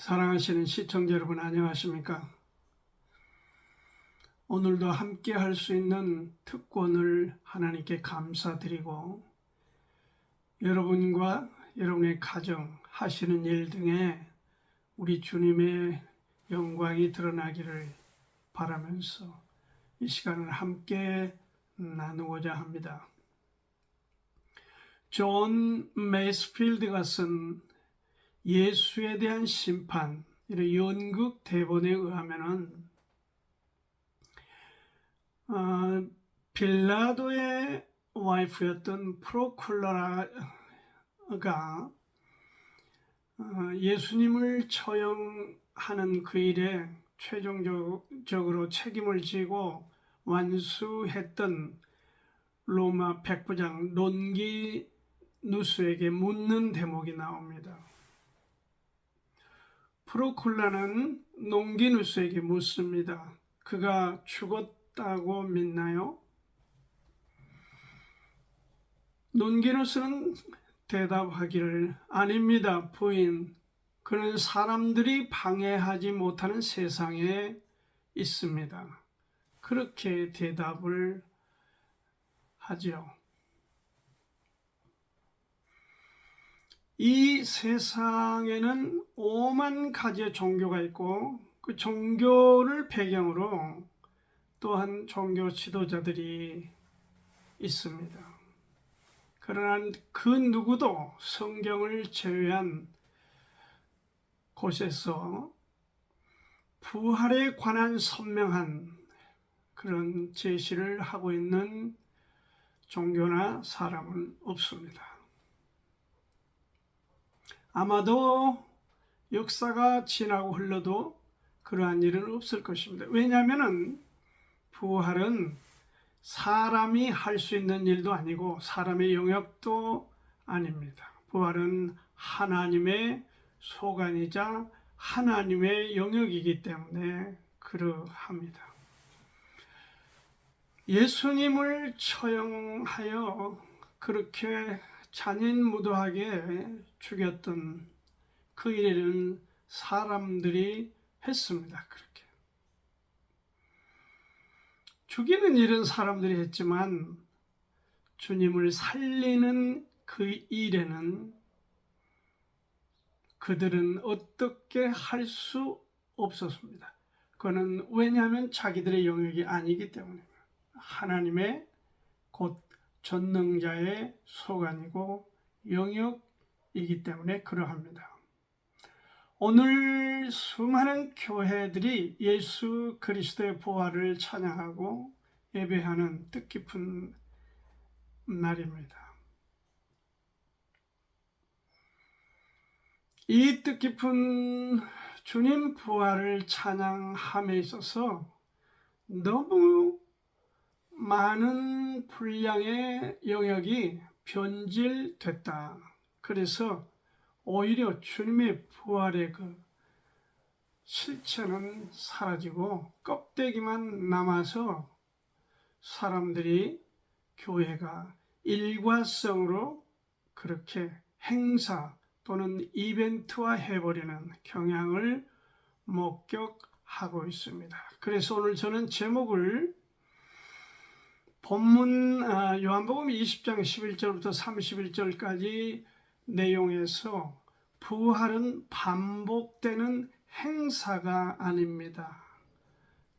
사랑하시는 시청자 여러분, 안녕하십니까? 오늘도 함께 할 수 있는 특권을 하나님께 감사드리고, 여러분과 여러분의 가정, 하시는 일 등에 우리 주님의 영광이 드러나기를 바라면서 이 시간을 함께 나누고자 합니다. 존 메이스필드가 쓴 예수에 대한 심판, 이런 연극 대본에 의하면은 빌라도의 와이프였던 프로쿨라가 예수님을 처형하는 그 일에 최종적으로 책임을 지고 완수했던 로마 백부장 론기누스에게 묻는 대목이 나옵니다. 프로쿨라는 론기누스에게 묻습니다. 그가 죽었다고 믿나요? 론기누스는 대답하기를, 아닙니다, 부인. 그는 사람들이 방해하지 못하는 세상에 있습니다. 그렇게 대답을 하지요. 이 세상에는 오만 가지의 종교가 있고, 그 종교를 배경으로 또한 종교 지도자들이 있습니다. 그러나 그 누구도 성경을 제외한 곳에서 부활에 관한 선명한 그런 제시를 하고 있는 종교나 사람은 없습니다. 아마도 역사가 지나고 흘러도 그러한 일은 없을 것입니다. 왜냐하면 부활은 사람이 할 수 있는 일도 아니고 사람의 영역도 아닙니다. 부활은 하나님의 소관이자 하나님의 영역이기 때문에 그러합니다. 예수님을 처형하여 그렇게 잔인무도하게 죽였던 그 일은 사람들이 했습니다. 그렇게 죽이는 일은 사람들이 했지만 주님을 살리는 그 일에는 그들은 어떻게 할 수 없었습니다. 그거는 왜냐하면 자기들의 영역이 아니기 때문입니다. 하나님의 곧 전능자의 소관이고 영역이기 때문에 그러합니다. 오늘 수많은 교회들이 예수 그리스도의 부활을 찬양하고 예배하는 뜻깊은 날입니다. 이 뜻깊은 주님 부활을 찬양함에 있어서 너무 많은 분량의 영역이 변질됐다. 그래서 오히려 주님의 부활의 그 실체는 사라지고 껍데기만 남아서 사람들이 교회가 일과성으로 그렇게 행사 또는 이벤트화 해버리는 경향을 목격하고 있습니다. 그래서 오늘 저는 제목을 본문 요한복음 20장 11절부터 31절까지 내용에서 부활은 반복되는 행사가 아닙니다.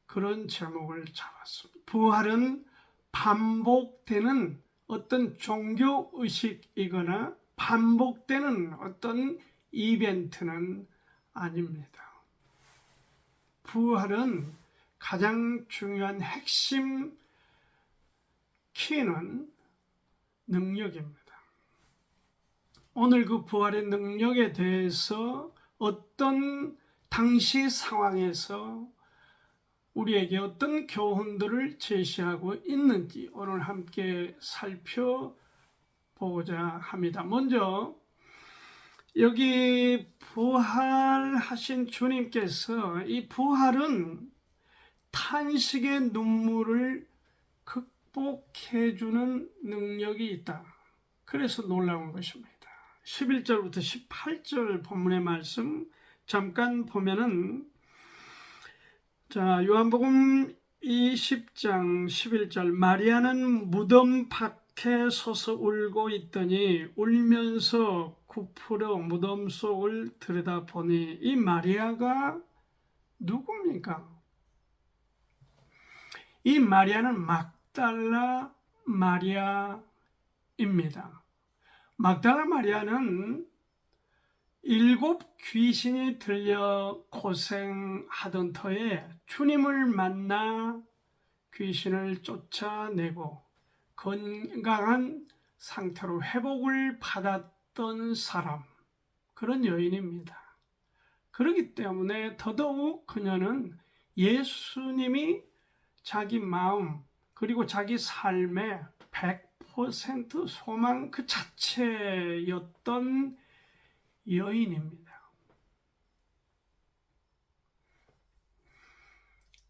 그런 제목을 잡았습니다. 부활은 반복되는 어떤 종교의식이거나 반복되는 어떤 이벤트는 아닙니다. 부활은 가장 중요한 핵심 키는 능력입니다. 오늘 그 부활의 능력에 대해서 어떤 당시 상황에서 우리에게 어떤 교훈들을 제시하고 있는지 오늘 함께 살펴보고자 합니다. 먼저 여기 부활하신 주님께서 이 부활은 탄식의 눈물을 극복해주는 능력이 있다. 그래서 놀라운 것입니다. 11절부터 18절 본문의 말씀 잠깐 보면은, 자, 요한복음 20장 11절, 마리아는 무덤 밖에 서서 울고 있더니 울면서 굽으려 무덤 속을 들여다보니, 이 마리아가 누굽니까? 이 마리아는 막달라 마리아입니다. 막달라 마리아는 7 귀신이 들려 고생하던 터에 주님을 만나 귀신을 쫓아내고 건강한 상태로 회복을 받았던 사람, 그런 여인입니다. 그렇기 때문에 더더욱 그녀는 예수님이 자기 마음 그리고 자기 삶의 100% 소망 그 자체였던 여인입니다.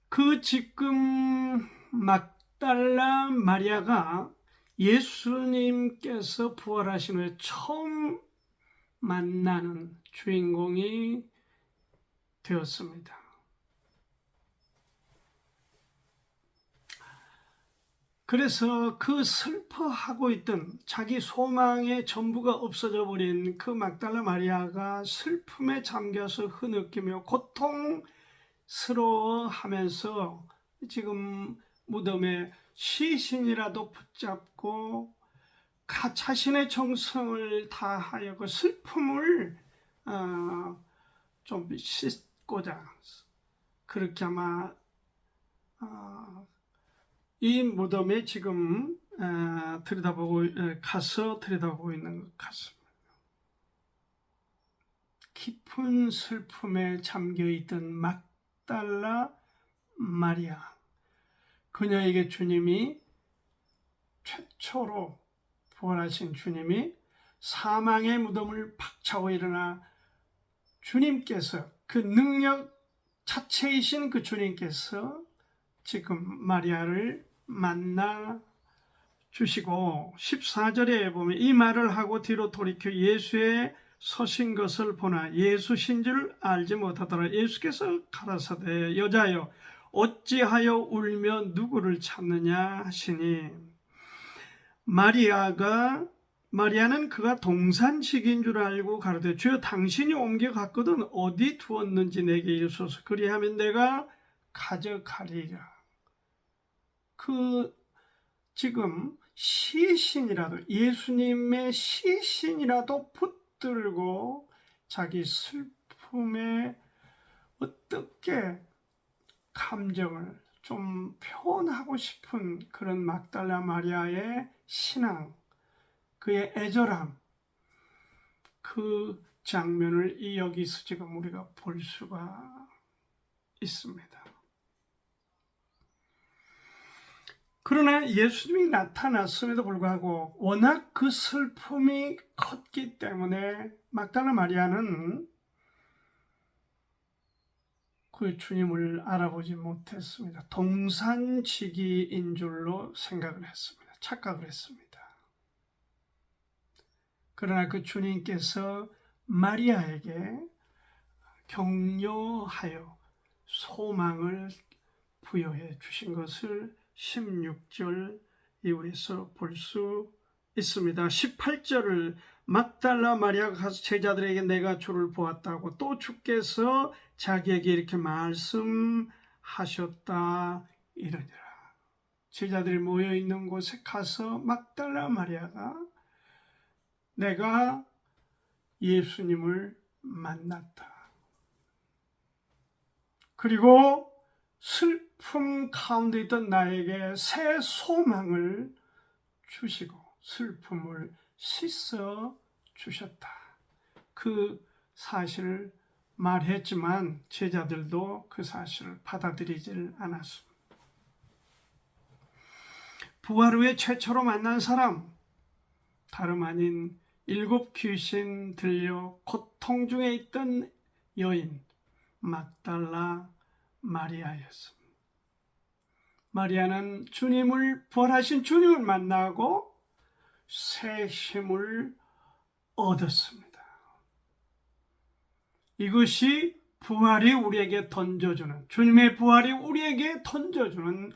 그 지금 막달라 마리아가 예수님께서 부활하신 후에 처음 만나는 주인공이 되었습니다. 그래서 그 슬퍼하고 있던 자기 소망의 전부가 없어져 버린 그 막달라 마리아가 슬픔에 잠겨서 흐느끼며 고통스러워하면서 지금 무덤에 시신이라도 붙잡고 자신의 정성을 다하여 그 슬픔을 좀 씻고자 그렇게 아마 이 무덤에 지금 가서 들여다보고 있는 것 같습니다. 깊은 슬픔에 잠겨있던 막달라 마리아, 그녀에게 주님이 최초로 부활하신 주님이 사망의 무덤을 박차고 일어나 주님께서 그 능력 자체이신 그 주님께서 지금 마리아를 만나 주시고 14절에 보면 이 말을 하고 뒤로 돌이켜 예수의 서신 것을 보나 예수신 줄 알지 못하더라. 예수께서 가라사대 여자여 어찌하여 울며 누구를 찾느냐 하시니, 마리아는 그가 동산직인 줄 알고 가로되 주여 당신이 옮겨갔거든 어디 두었는지 내게 이르소서 그리하면 내가 가져가리라. 지금 시신이라도, 예수님의 시신이라도 붙들고 자기 슬픔에 어떻게 감정을 좀 표현하고 싶은 그런 막달라 마리아의 신앙, 그의 애절함, 그 장면을 여기서 지금 우리가 볼 수가 있습니다. 그러나 예수님이 나타났음에도 불구하고 워낙 그 슬픔이 컸기 때문에 막달라 마리아는 그 주님을 알아보지 못했습니다. 동산지기인 줄로 생각을 했습니다. 착각을 했습니다. 그러나 그 주님께서 마리아에게 격려하여 소망을 부여해 주신 것을 16절 이후에서 볼 수 있습니다. 18절을 막달라 마리아가 가서 제자들에게 내가 주를 보았다고 또 주께서 자기에게 이렇게 말씀하셨다 이러니라. 제자들이 모여있는 곳에 가서 막달라 마리아가 내가 예수님을 만났다. 그리고 슬픔 가운데 있던 나에게 새 소망을 주시고 슬픔을 씻어 주셨다. 그 사실을 말했지만 제자들도 그 사실을 받아들이질 않았습니다. 부활 후에 최초로 만난 사람, 다름 아닌 7 귀신 들려 고통 중에 있던 여인 막달라 마리아였습니다. 마리아는 부활하신 주님을 만나고 새 힘을 얻었습니다. 이것이 부활이 우리에게 던져주는, 주님의 부활이 우리에게 던져주는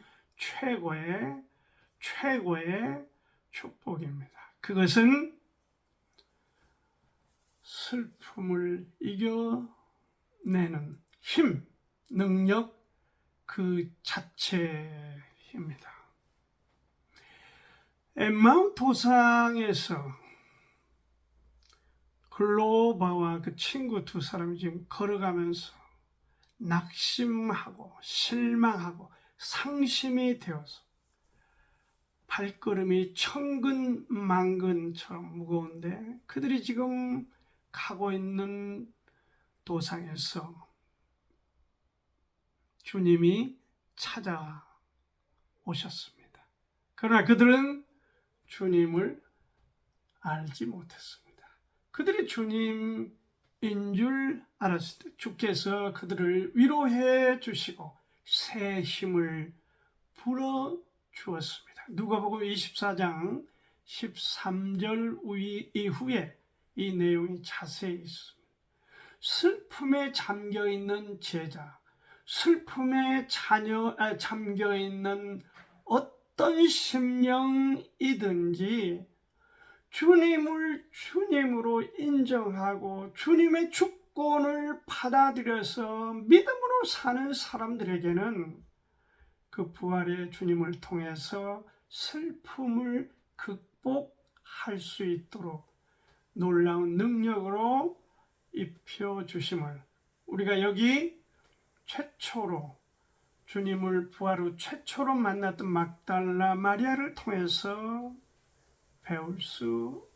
최고의 축복입니다. 그것은 슬픔을 이겨내는 힘, 능력 그 자체입니다. 엠마오 도상에서 글로바와 그 친구 두 사람이 지금 걸어가면서 낙심하고 실망하고 상심이 되어서 발걸음이 천근만근처럼 무거운데 그들이 지금 가고 있는 도상에서 주님이 찾아오셨습니다. 그러나 그들은 주님을 알지 못했습니다. 그들이 주님인 줄 알았을 때 주께서 그들을 위로해 주시고 새 힘을 불어주었습니다. 누가복음 24장 13절 이후에 이 내용이 자세히 있습니다. 슬픔에 잠겨있는 제자, 슬픔에 잠겨있는 어떤 심령이든지 주님을 주님으로 인정하고 주님의 주권을 받아들여서 믿음으로 사는 사람들에게는 그 부활의 주님을 통해서 슬픔을 극복할 수 있도록 놀라운 능력으로 입혀주심을 우리가 여기 최초로 주님을 부활 후 최초로 만났던 막달라 마리아를 통해서 배울 수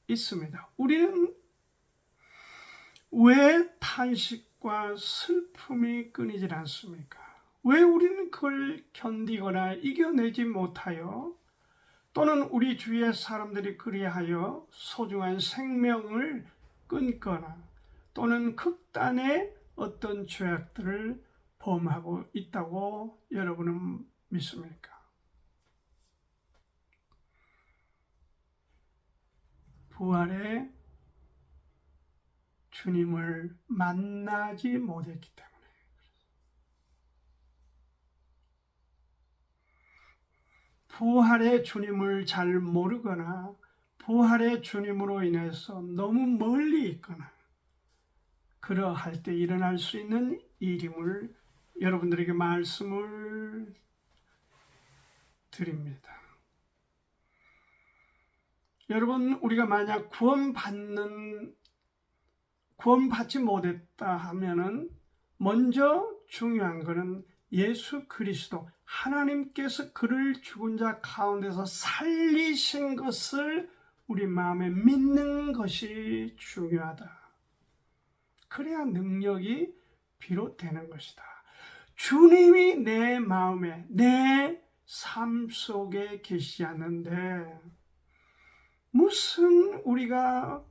있습니다. 우리는 왜 탄식과 슬픔이 끊이질 않습니까? 왜 우리는 그걸 견디거나 이겨내지 못하여 또는 우리 주위의 사람들이 그리하여 소중한 생명을 끊거나 또는 극단의 어떤 죄악들을 범하고 있다고 여러분은 믿습니까? 부활의 주님을 만나지 못했기 때문에 부활의 주님을 잘 모르거나 부활의 주님으로 인해서 너무 멀리 있거나 그러할 때 일어날 수 있는 일임을 여러분들에게 말씀을 드립니다. 여러분, 우리가 만약 구원받지 못했다 하면은 먼저 중요한 것은 예수 그리스도 하나님께서 그를 죽은 자 가운데서 살리신 것을 우리 마음에 믿는 것이 중요하다. 그래야 능력이 비롯되는 것이다. 주님이 내 마음에 내 삶 속에 계시지 않는데 무슨 우리가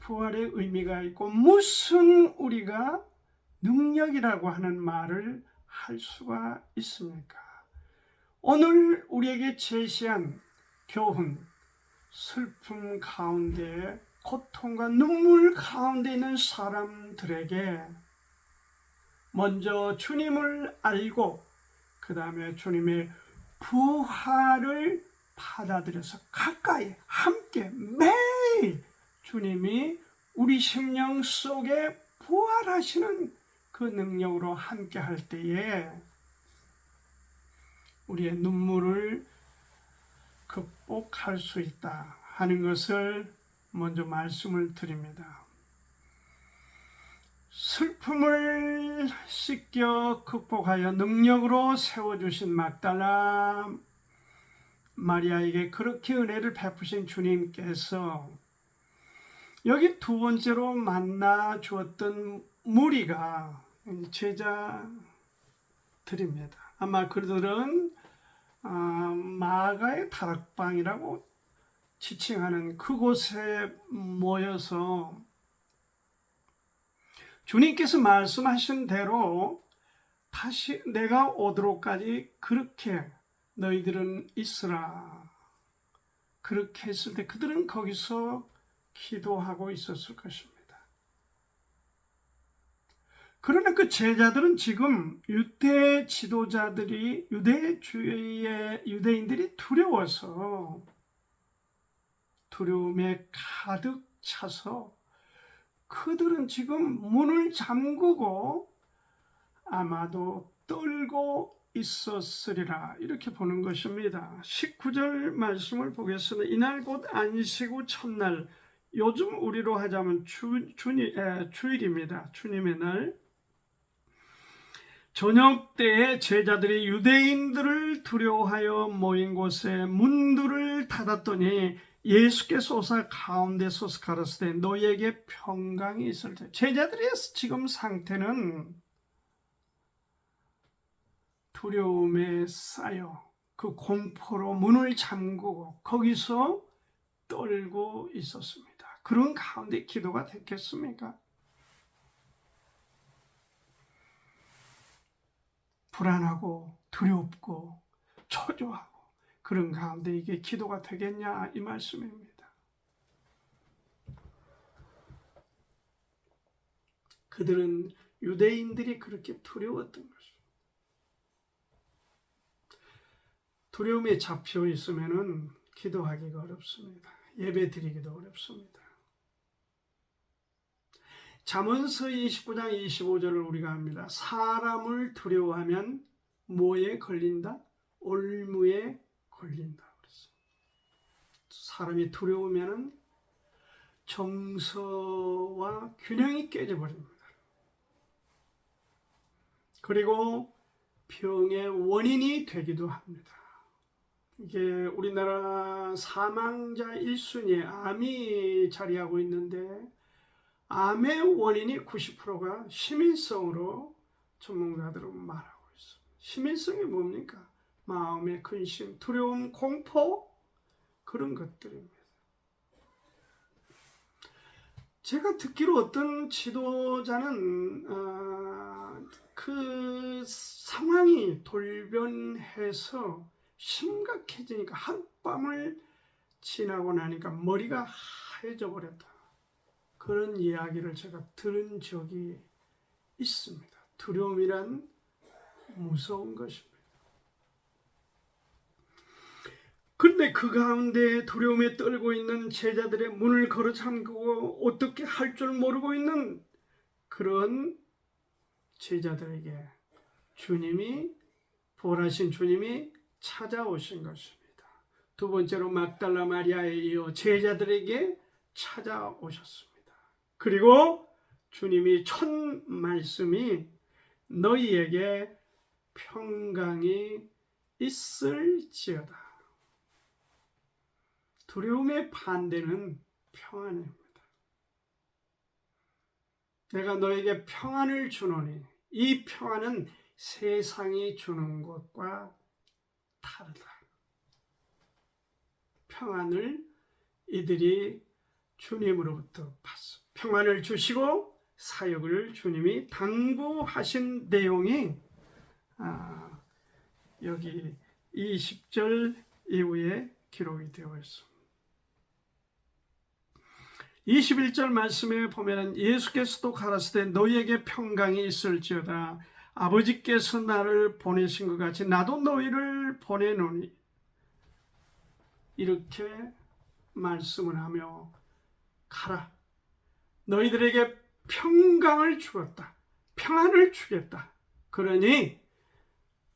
부활의 의미가 있고 무슨 우리가 능력이라고 하는 말을 할 수가 있습니까? 오늘 우리에게 제시한 교훈, 슬픔 가운데 고통과 눈물 가운데 있는 사람들에게 먼저 주님을 알고 그 다음에 주님의 부활을 받아들여서 가까이 함께 매일 주님이 우리 심령 속에 부활하시는 그 능력으로 함께 할 때에 우리의 눈물을 극복할 수 있다 하는 것을 먼저 말씀을 드립니다. 슬픔을 씻겨 극복하여 능력으로 세워주신 막달라 마리아에게 그렇게 은혜를 베푸신 주님께서 여기 두 번째로 만나 주었던 무리가 제자들입니다. 아마 그들은 마가의 다락방이라고 지칭하는 그곳에 모여서 주님께서 말씀하신 대로 다시 내가 오도록까지 그렇게 너희들은 있으라. 그렇게 했을 때 그들은 거기서 기도하고 있었을 것입니다. 그러나 그 제자들은 지금 유대 지도자들이 유대주의의 유대인들이 두려워서 두려움에 가득 차서 그들은 지금 문을 잠그고 아마도 떨고 있었으리라 이렇게 보는 것입니다. 19절 말씀을 보겠습니다. 이날 곧 안식 후 첫날, 요즘 우리로 하자면 주일입니다. 주님의 날. 저녁 때에 제자들이 유대인들을 두려워하여 모인 곳에 문들을 닫았더니 예수께서 오사 가운데 서서 가라사대 너희에게 평강이 있을 때. 제자들의 지금 상태는 두려움에 쌓여 그 공포로 문을 잠그고 거기서 떨고 있었습니다. 그런 가운데 기도가 됐겠습니까? 불안하고 두렵고 초조하고 그런 가운데 이게 기도가 되겠냐 이 말씀입니다. 그들은 유대인들이 그렇게 두려웠던 것입니다. 두려움에 잡혀 있으면 기도하기가 어렵습니다. 예배 드리기도 어렵습니다. 잠언서 29장 25절을 우리가 합니다. 사람을 두려워하면 뭐에 걸린다? 올무에 걸린다. 사람이 두려우면 정서와 균형이 깨져버립니다. 그리고 병의 원인이 되기도 합니다. 이게 우리나라 사망자 1순위에 암이 자리하고 있는데 암의 원인이 90%가 시민성으로 전문가들은 말하고 있습니다. 시민성이 뭡니까? 마음의 근심, 두려움, 공포 그런 것들입니다. 제가 듣기로 어떤 지도자는 그 상황이 돌변해서 심각해지니까 하룻밤을 지나고 나니까 머리가 하얘져 버렸다. 그런 이야기를 제가 들은 적이 있습니다. 두려움이란 무서운 것입니다. 그런데 그 가운데 두려움에 떨고 있는 제자들의 문을 걸어 잠그고 어떻게 할 줄 모르고 있는 그런 제자들에게 부활하신 주님이 찾아오신 것입니다. 두 번째로 막달라 마리아에 이어 제자들에게 찾아오셨습니다. 그리고 주님이 첫 말씀이 너희에게 평강이 있을지어다. 두려움의 반대는 평안입니다. 내가 너에게 평안을 주노니 이 평안은 세상이 주는 것과 다르다. 평안을 이들이 주님으로부터 받습니다. 평안을 주시고 사역을 주님이 당부하신 내용이 여기 20절 이후에 기록이 되어 있습니다. 21절 말씀에 보면 예수께서도 가라사대 너희에게 평강이 있을지어다. 아버지께서 나를 보내신 것 같이 나도 너희를 보내노니 이렇게 말씀을 하며 가라. 너희들에게 평강을 주었다. 평안을 주겠다. 그러니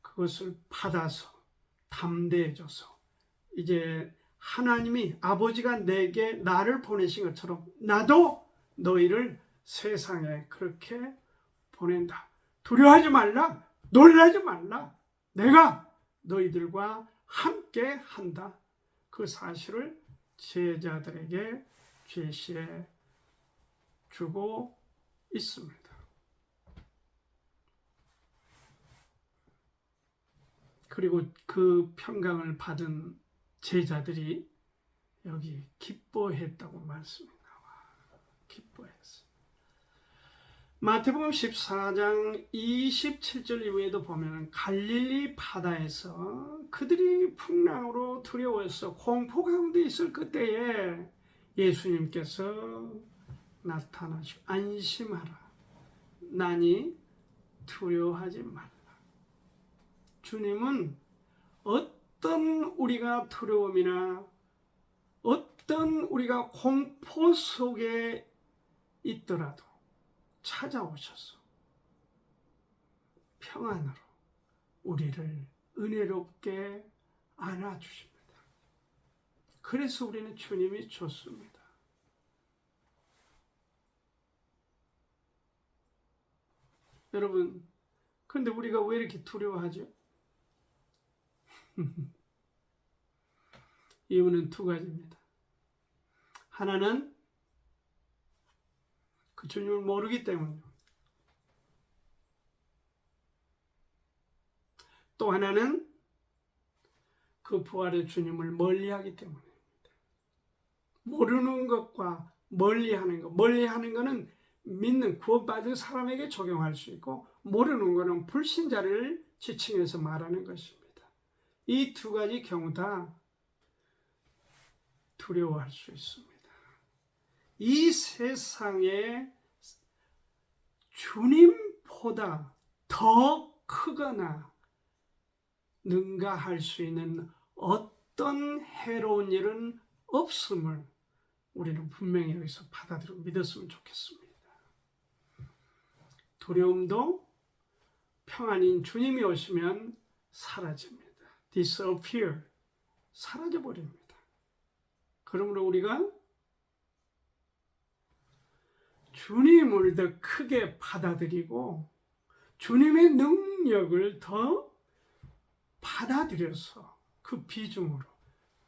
그것을 받아서 담대해져서 이제 하나님이 아버지가 내게 나를 보내신 것처럼 나도 너희를 세상에 그렇게 보낸다. 두려워하지 말라. 놀라지 말라. 내가 너희들과 함께 한다. 그 사실을 제자들에게 계시해 주고 있습니다. 그리고 그 평강을 받은 제자들이 여기 기뻐했다고 말씀이 나와. 기뻐했어. 마태복음 14장 27절 이후에도 보면 갈릴리 바다에서 그들이 풍랑으로 두려워해서 공포 가운데 있을 그때에 예수님께서 나타나시고 안심하라. 나니 두려워하지 말라. 주님은 어떤 우리가 두려움이나 어떤 우리가 공포 속에 있더라도 찾아오셔서 평안으로 우리를 은혜롭게 안아주십니다. 그래서 우리는 주님이 좋습니다. 여러분, 그런데 우리가 왜 이렇게 두려워하죠? 이유는 두 가지입니다. 하나는 그 주님을 모르기 때문입니다. 또 하나는 그 부활의 주님을 멀리하기 때문입니다. 모르는 것과 멀리하는 것, 멀리하는 것은 믿는 구원받은 사람에게 적용할 수 있고, 모르는 것은 불신자를 지칭해서 말하는 것입니다. 이 두 가지 경우 다 두려워할 수 있습니다. 이 세상에 주님보다 더 크거나 능가할 수 있는 어떤 해로운 일은 없음을 우리는 분명히 여기서 받아들이고 믿었으면 좋겠습니다. 두려움도 평안인 주님이 오시면 사라집니다. disappear, 사라져버립니다. 그러므로 우리가 주님을 더 크게 받아들이고 주님의 능력을 더 받아들여서 그 비중으로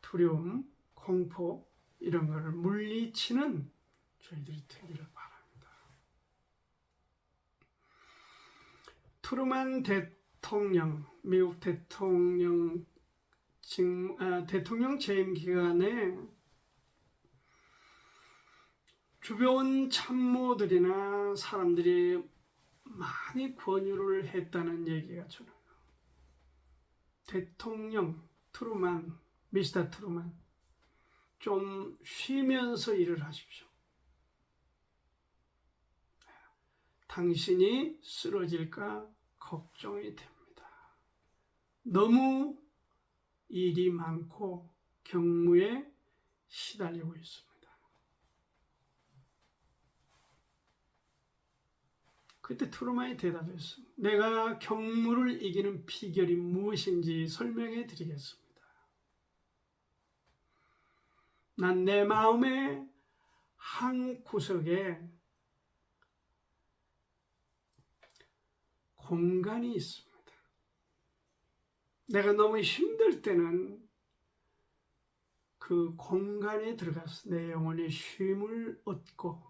두려움, 공포 이런 것을 물리치는 저희들이 되기를 바랍니다. 트루만 대통령, 미국 대통령 재임 기간에 주변 참모들이나 사람들이 많이 권유를 했다는 얘기가 저는 대통령 트루만, 미스터 트루만 좀 쉬면서 일을 하십시오. 당신이 쓰러질까 걱정이 됩니다. 너무 일이 많고 경무에 시달리고 있습니다. 그때 트루만이 대답했습니다. 내가 경무를 이기는 비결이 무엇인지 설명해 드리겠습니다. 난 내 마음의 한 구석에 공간이 있습니다. 내가 너무 힘들 때는 그 공간에 들어가서 내 영혼의 쉼을 얻고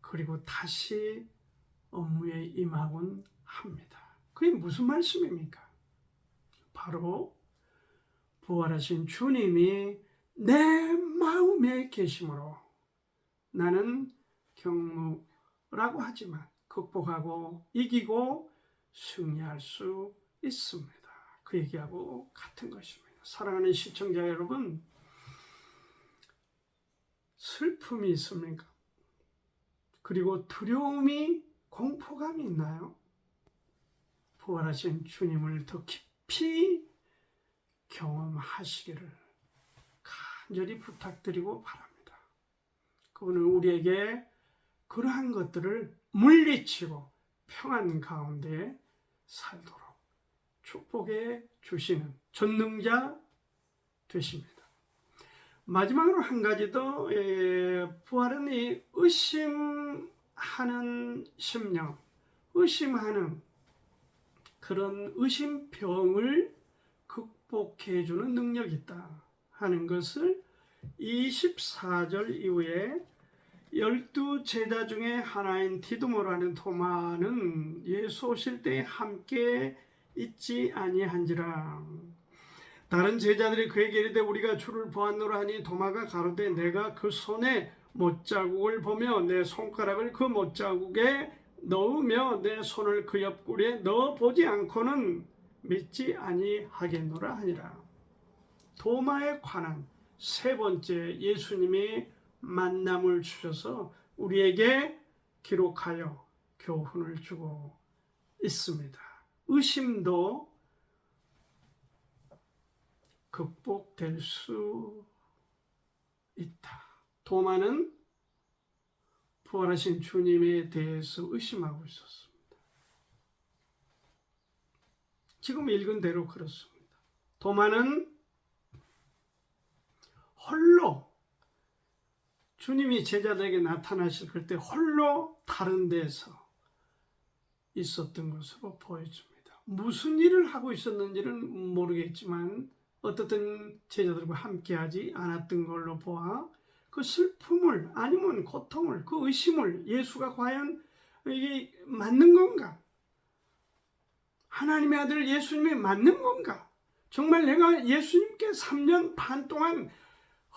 그리고 다시 업무에 임하곤 합니다. 그게 무슨 말씀입니까? 바로 부활하신 주님이 내 마음에 계심으로 나는 경무라고 하지만 극복하고 이기고 승리할 수 있습니다. 그 얘기하고 같은 것입니다. 사랑하는 시청자 여러분, 슬픔이 있습니까? 그리고 두려움이, 공포감이 있나요? 부활하신 주님을 더 깊이 경험하시기를 간절히 부탁드리고 바랍니다. 그분은 우리에게 그러한 것들을 물리치고 평안 가운데 살도록 축복해 주시는 전능자 되십니다. 마지막으로 한 가지 더, 부활은 이 의심하는 심령, 의심하는 그런 의심병을 극복해 주는 능력이 있다 하는 것을 24절 이후에 12 제자 중에 하나인 디두모라는 도마는 예수 오실 때에 함께 있지 아니한지라. 다른 제자들이 그에게 이르되 우리가 주를 보았노라 하니 도마가 가로되 내가 그 손에 못자국을 보며 내 손가락을 그 못자국에 넣으며 내 손을 그 옆구리에 넣어 보지 않고는 믿지 아니하겠노라 하니라. 도마에 관한 세 번째 예수님이 만남을 주셔서 우리에게 기록하여 교훈을 주고 있습니다. 의심도 극복될 수 있다. 도마는 부활하신 주님에 대해서 의심하고 있었습니다. 지금 읽은 대로 그렇습니다. 도마는 홀로 주님이 제자들에게 나타나실 그때 홀로 다른 데서 있었던 것으로 보여집니다. 무슨 일을 하고 있었는지는 모르겠지만 어떻든 제자들과 함께하지 않았던 걸로 보아 그 슬픔을 아니면 고통을 그 의심을 예수가 과연 이게 맞는 건가? 하나님의 아들 예수님이 맞는 건가? 정말 내가 예수님께 3년 반 동안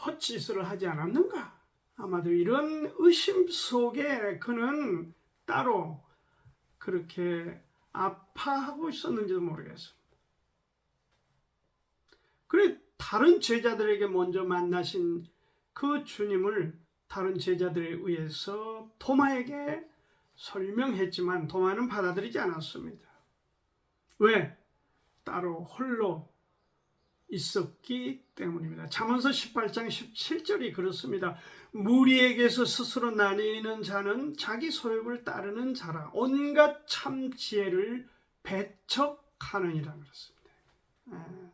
헛짓을 하지 않았는가? 아마도 이런 의심 속에 그는 따로 그렇게 아파하고 있었는지도 모르겠습니다. 그래 다른 제자들에게 먼저 만나신 그 주님을 다른 제자들에 의해서 도마에게 설명했지만 도마는 받아들이지 않았습니다. 왜? 따로 홀로 있었기 때문입니다. 잠언서 18장 17절이 그렇습니다. 무리에게서 스스로 나뉘는 자는 자기 소욕을 따르는 자라 온갖 참 지혜를 배척하느니라 그렇습니다.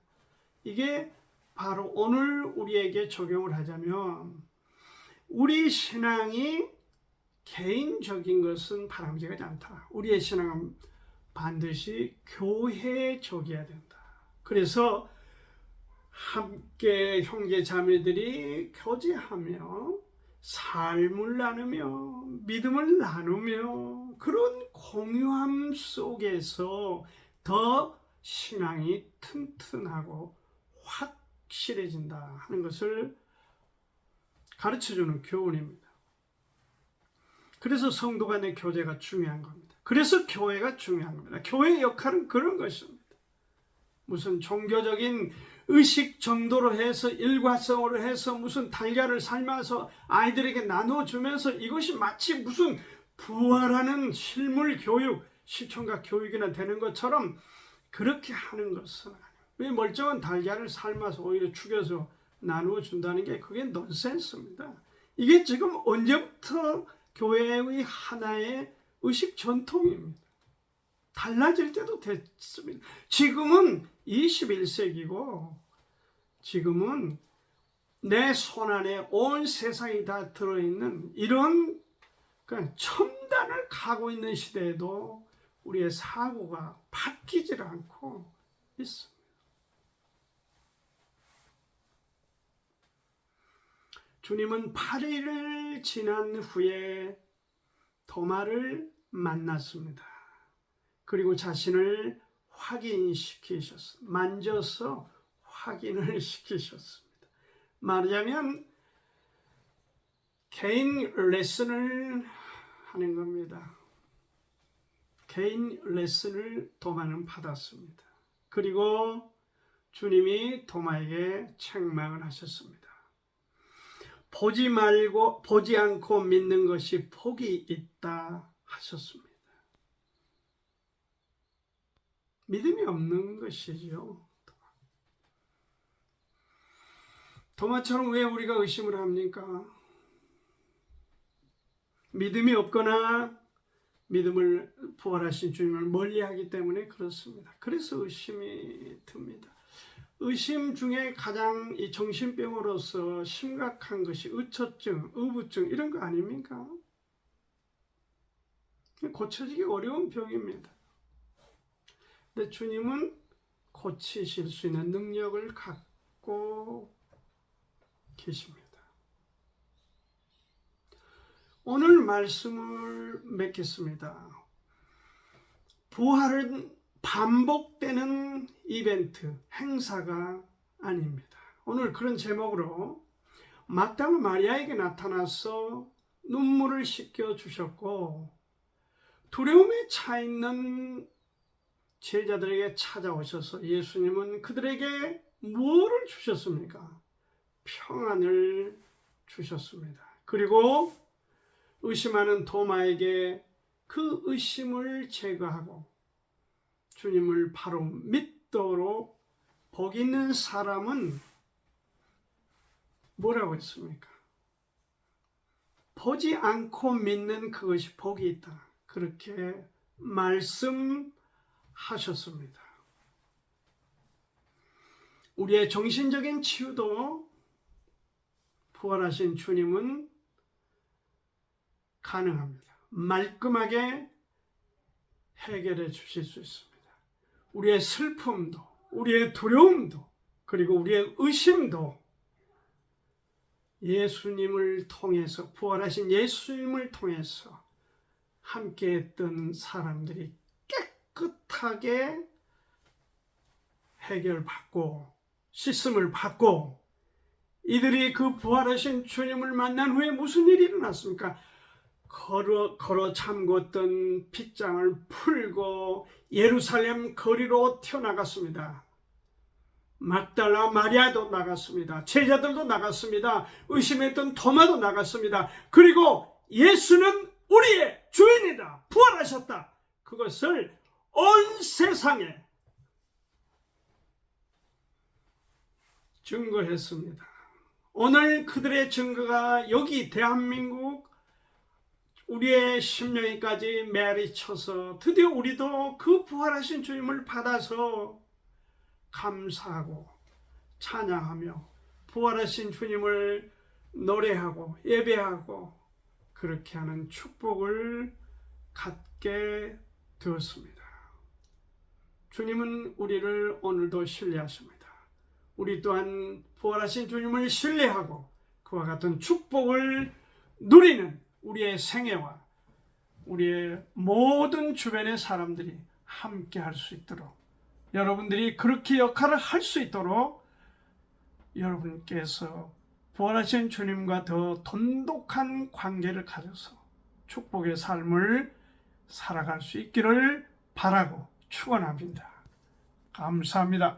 이게 바로 오늘 우리에게 적용을 하자면 우리 신앙이 개인적인 것은 바람직하지 않다. 우리의 신앙은 반드시 교회적이어야 된다. 그래서 함께 형제 자매들이 교제하며 삶을 나누며 믿음을 나누며 그런 공유함 속에서 더 신앙이 튼튼하고 확실해진다 하는 것을 가르쳐주는 교훈입니다. 그래서 성도 간의 교제가 중요한 겁니다. 그래서 교회가 중요한 겁니다. 교회의 역할은 그런 것입니다. 무슨 종교적인 의식 정도로 해서 일과성으로 해서 무슨 달걀을 삶아서 아이들에게 나눠주면서 이것이 마치 무슨 부활하는 실물 교육, 실천과 교육이나 되는 것처럼 그렇게 하는 것은 아니에요. 왜 멀쩡한 달걀을 삶아서 오히려 죽여서 나누어 준다는 게 그게 넌센스입니다. 이게 지금 언제부터 교회의 하나의 의식 전통입니다. 달라질 때도 됐습니다. 지금은 21세기고 지금은 내 손 안에 온 세상이 다 들어있는 이런 첨단을 가고 있는 시대에도 우리의 사고가 바뀌질 않고 있습니다. 주님은 8일을 지난 후에 도마를 만났습니다. 그리고 자신을 확인시키셨습니다. 만져서 확인을 시키셨습니다. 말하자면 개인 레슨을 하는 겁니다. 개인 레슨을 도마는 받았습니다. 그리고 주님이 도마에게 책망을 하셨습니다. 보지 않고 믿는 것이 복이 있다 하셨습니다. 믿음이 없는 것이죠. 도마처럼 왜 우리가 의심을 합니까? 믿음이 없거나 믿음을 부활하신 주님을 멀리하기 때문에 그렇습니다. 그래서 의심이 듭니다. 의심 중에 가장 이 정신병으로서 심각한 것이 의처증, 의부증 이런 거 아닙니까? 고쳐지기 어려운 병입니다. 근데 주님은 고치실 수 있는 능력을 갖고 계십니다. 오늘 말씀을 맺겠습니다. 부활은 반복되는 이벤트, 행사가 아닙니다. 오늘 그런 제목으로 막달라 마리아에게 나타나서 눈물을 씻겨 주셨고 두려움에 차 있는 제자들에게 찾아오셔서 예수님은 그들에게 무엇을 주셨습니까? 평안을 주셨습니다. 그리고 의심하는 도마에게 그 의심을 제거하고 주님을 바로 믿도록 복 있는 사람은 뭐라고 했습니까? 보지 않고 믿는 그것이 복이 있다. 그렇게 말씀하셨습니다. 우리의 정신적인 치유도 부활하신 주님은 가능합니다. 말끔하게 해결해 주실 수 있습니다. 우리의 슬픔도, 우리의 두려움도, 그리고 우리의 의심도 예수님을 통해서, 부활하신 예수님을 통해서 함께 했던 사람들이 깨끗하게 해결받고 씻음을 받고, 이들이 그 부활하신 주님을 만난 후에 무슨 일이 일어났습니까? 걸어 잠궜던 빗장을 풀고 예루살렘 거리로 튀어나갔습니다. 막달라 마리아도 나갔습니다. 제자들도 나갔습니다. 의심했던 도마도 나갔습니다. 그리고 예수는 우리의 주인이다, 부활하셨다, 그것을 온 세상에 증거했습니다. 오늘 그들의 증거가 여기 대한민국 우리의 심령에까지 메아리쳐서 드디어 우리도 그 부활하신 주님을 받아서 감사하고 찬양하며 부활하신 주님을 노래하고 예배하고 그렇게 하는 축복을 갖게 되었습니다. 주님은 우리를 오늘도 신뢰하십니다. 우리 또한 부활하신 주님을 신뢰하고 그와 같은 축복을 누리는 우리의 생애와 우리의 모든 주변의 사람들이 함께 할 수 있도록, 여러분들이 그렇게 역할을 할 수 있도록 여러분께서 부활하신 주님과 더 돈독한 관계를 가져서 축복의 삶을 살아갈 수 있기를 바라고 축원합니다. 감사합니다.